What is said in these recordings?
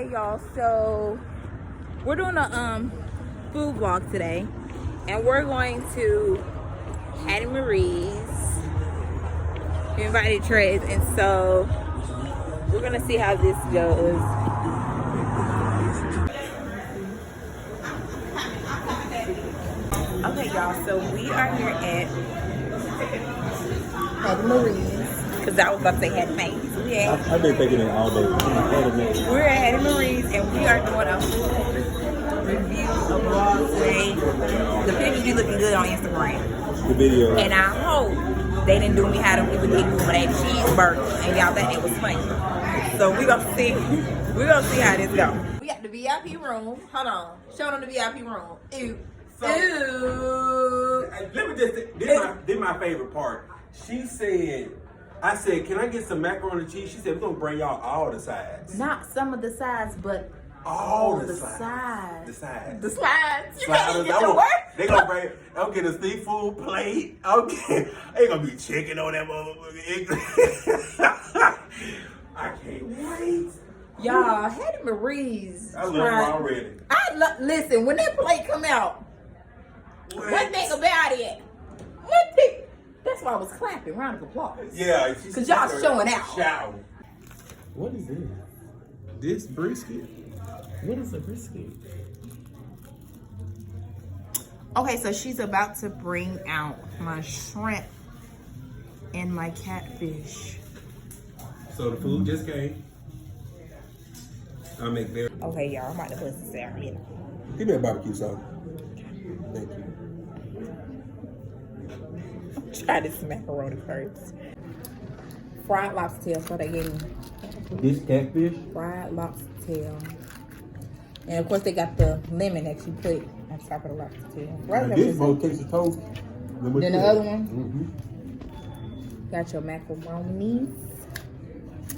Okay, y'all, so we're doing a food vlog today, and we're going to Hattie Marie's. We invited Trez, and so we're gonna see how this goes. Okay, y'all, so we are here at Hattie Marie's, because I was about to say Hattie Mae's. I've been thinking it all day. We're at Hattie Marie's, and we are doing a food review, a vlog today. The pictures be looking good on Instagram. The video. And I hope they didn't do me how them people did with that cheeseburger, and y'all think it was funny. So we're gonna see how this goes. We got the VIP room. Hold on, show them the VIP room. Ew. So, Ew. Let me just this my favorite part. I said, can I get some macaroni and cheese? She said, we're gonna bring y'all all the sides. Not some of the sides, but all the sides. The sides. The slides. You Sliders. can't get the word. They gonna bring. I'll get a seafood plate. Okay, ain't gonna be chicken on that motherfucker. I can't wait. Y'all, Hattie Marie's. I love her already. Listen, when that plate come out, one thing about it, that's why I was clapping, round of applause. Yeah, because y'all showing out. Shout. What is this? This brisket? What is a brisket? Okay, so she's about to bring out my shrimp and my catfish. So the food just came. I make very. Okay, y'all, I'm about to put this out here. Give me a barbecue sauce. Thank you. Try this macaroni first. Fried lobster tail, so they gave me. This catfish? Fried lobster tail. And of course they got the lemon that you put on top of the lobster tail. Right, this both tastes of toast. Then the other one. Got your macaroni.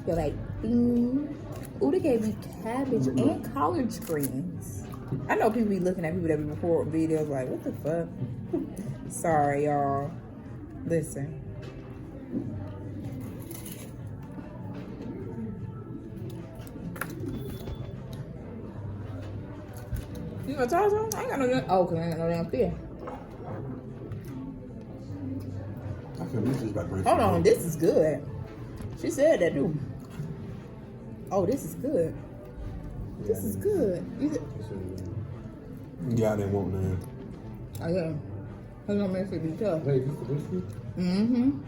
You're like, bing. Ooh, they gave me cabbage and collard greens. I know people be looking at people that be recording videos like, what the fuck? Sorry, y'all. Listen. You gonna toss them? I ain't got no damn. Oh, cause I ain't got no damn fear. I feel this is about Hold on, this is good. She said that too. Oh, this is good. This is good. Yeah, I didn't want none. Oh yeah. I'm gonna make it be tough. Wait, this the brisket? Mm-hmm.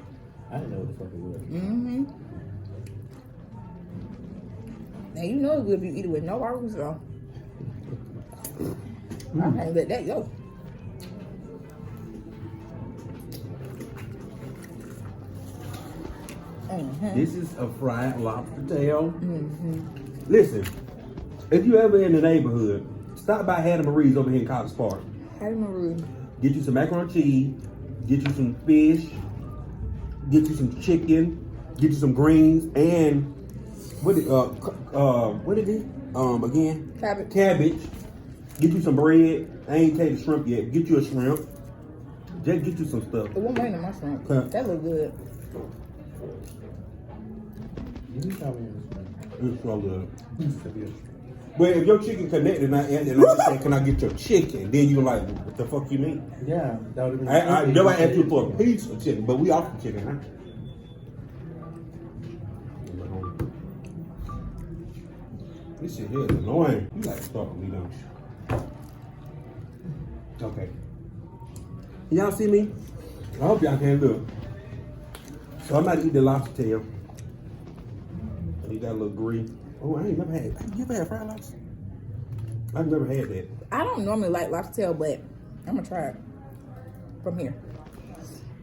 I didn't know what the fuck it was. Mm-hmm. Now you know it would be eat it with no barbecue sauce. I can't let that go. This is a fried lobster tail. Listen, if you ever in the neighborhood, stop by Hattie Marie's over here in College Park. Hattie Marie. Get you some macaroni and cheese, get you some fish, get you some chicken, get you some greens, and what is it? Again? Cabbage. Cabbage. Get you some bread. I ain't taken the shrimp yet. Get you a shrimp. Just get you some stuff. It won't rain in my shrimp. Okay. That look good. You tell me this. It's so good. Well, if your chicken connected and I just said, can I get your chicken? Then you're like, what the fuck you mean? Yeah, that would have been. Nobody asked you for a piece of chicken, but we offer chicken, huh? This shit here is annoying. You gotta start with me, don't you? Okay. Y'all see me? I hope y'all can look. So I'm about to eat the lobster tail. You got a little green. Oh, I ain't never had. You ever had fried lobster? I've never had that. I don't normally like lobster tail, but I'm gonna try it from here.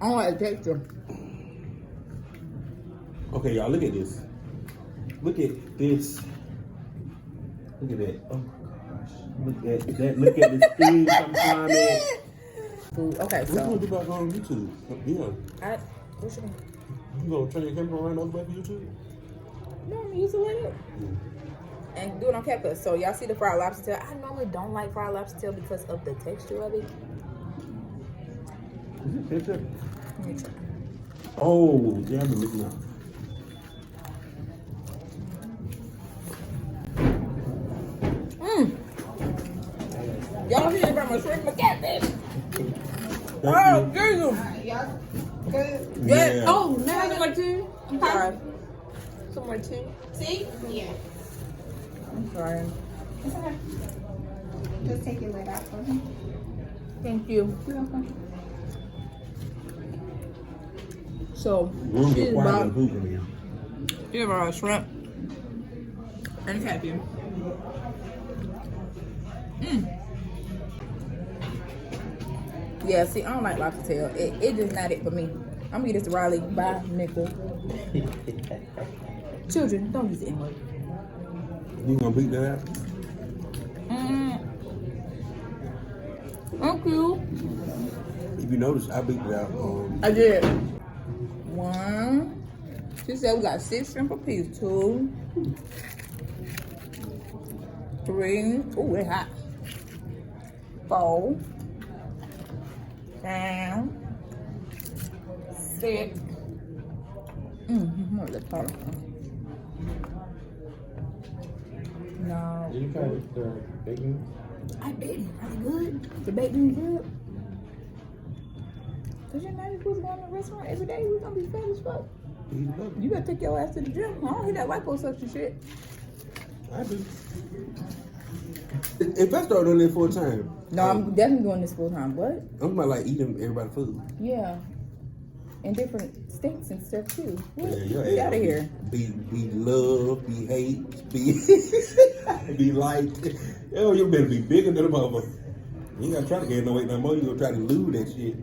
I don't like the texture. Okay, y'all, look at this. Look at this. Look at that. Oh my gosh. Look at that. Look at this thing sometime, man. Food. Okay, What you so gonna do about going on YouTube? Yeah. what should You gonna turn your camera around all the way for YouTube? No, I'm using it. And do it on CapCut. So y'all see the fried lobster tail. I normally don't like fried lobster tail because of the texture of it. Is it picture? Let me try. Oh, yeah, I've been missing out. Y'all hear about my shrimp and catfish? Thank Oh, you. Jesus. Y'all good? Yeah. Oh, now I got my tea. I'm sorry. Some more tea? Tea? Yeah. I'm sorry. It's okay. Just take your lid out for me. Thank you. You're welcome. So, Room she's required about, food from here. she's about shrimp and catfish. Yeah, see, I don't like lobster tail. It just not it for me. I'm gonna get this to Riley by nickel. Children, don't use the N-word. You gonna beat that out? Thank you. If you notice, I beat it out. I did. 1. She said we got 6 shrimp apiece. 2, 3. Ooh, it's hot. 4. Down. 6. Let's call it. No. Did you try the bacon? I did. Are they good? The bacon good? Cause you're not supposed to go in the restaurant every day. We're gonna be fat as fuck. You gotta take your ass to the gym. I don't hear that liposuction shit. I do. If I start doing it full time, No, I'm definitely doing this full time. What? I'm about like eating everybody's food. Yeah. In different states and stuff too. What? Yeah, your Get ass out of here. Be love, be hate, be be liked. Hell, you better be bigger than a motherfucker. You ain't gotta try to gain no weight no more. You gonna try to lose that shit.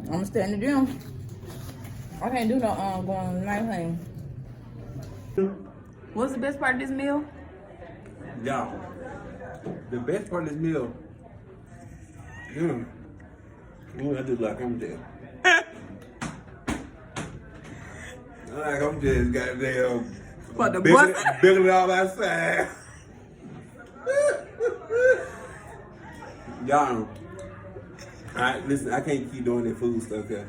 I'm gonna stay in the gym. I can't do no going on the night thing. What's the best part of this meal? Y'all, the best part of this meal, I just like I'm dead. Like I'm just goddamn What, the building it all outside. Y'all, listen, I can't keep doing that food stuff here.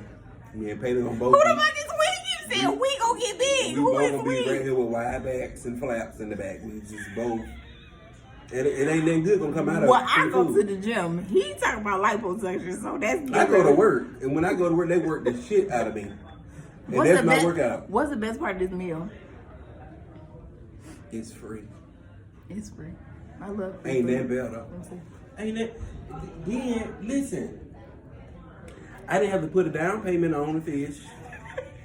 Me and Payton on both. Who the fuck is we? You said we gonna get big. We Who both is gonna be right we? here with wide backs and flaps in the back. We just both. It ain't nothing good gonna come out of Well, it. I go to the gym. He talking about liposuction, so that's different. I go to work, and when I go to work, they work the shit out of me. And that's my workout. What's the best part of this meal? It's free. It's free. I love it. Ain't that better? Let me see. Ain't that? Then listen, I didn't have to put a down payment on the fish.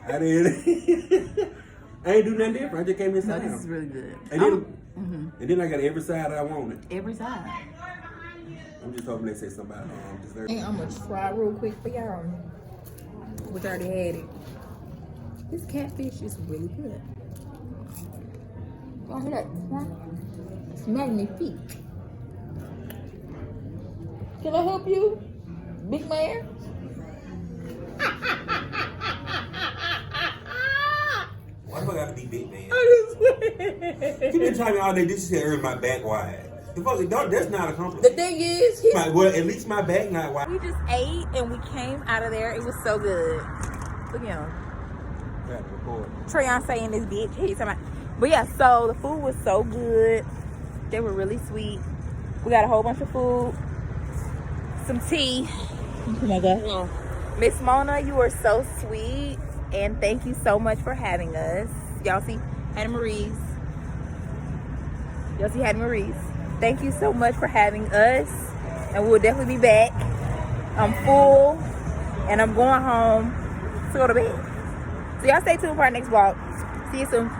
I didn't. I ain't do nothing different. I just came No, inside. this is really good. And then I got every side I wanted. Every side. I'm just hoping they say something about dessert. And I'm gonna try real quick for y'all. Which I already had it. This catfish is really good. Y'all hear that? It's magnifique. Can I help you, big man? Why do I gotta be big, man? I You been telling me all day this shit hurt my back wide. The fuck, that's not a The compliment. thing is, Well, at least my back not wide. we just ate and we came out of there. It was so good. Look at him. Treyon saying this bitch. He's talking about. But yeah, so the food was so good. They were really sweet. We got a whole bunch of food. Some tea. Oh my God. Miss Mona, you were so sweet. And thank you so much for having us. Y'all see Hattie Marie's. Y'all see Hattie Marie's. Thank you so much for having us. And we'll definitely be back. I'm full. And I'm going home to go to bed. So y'all stay tuned for our next vlog. See you soon.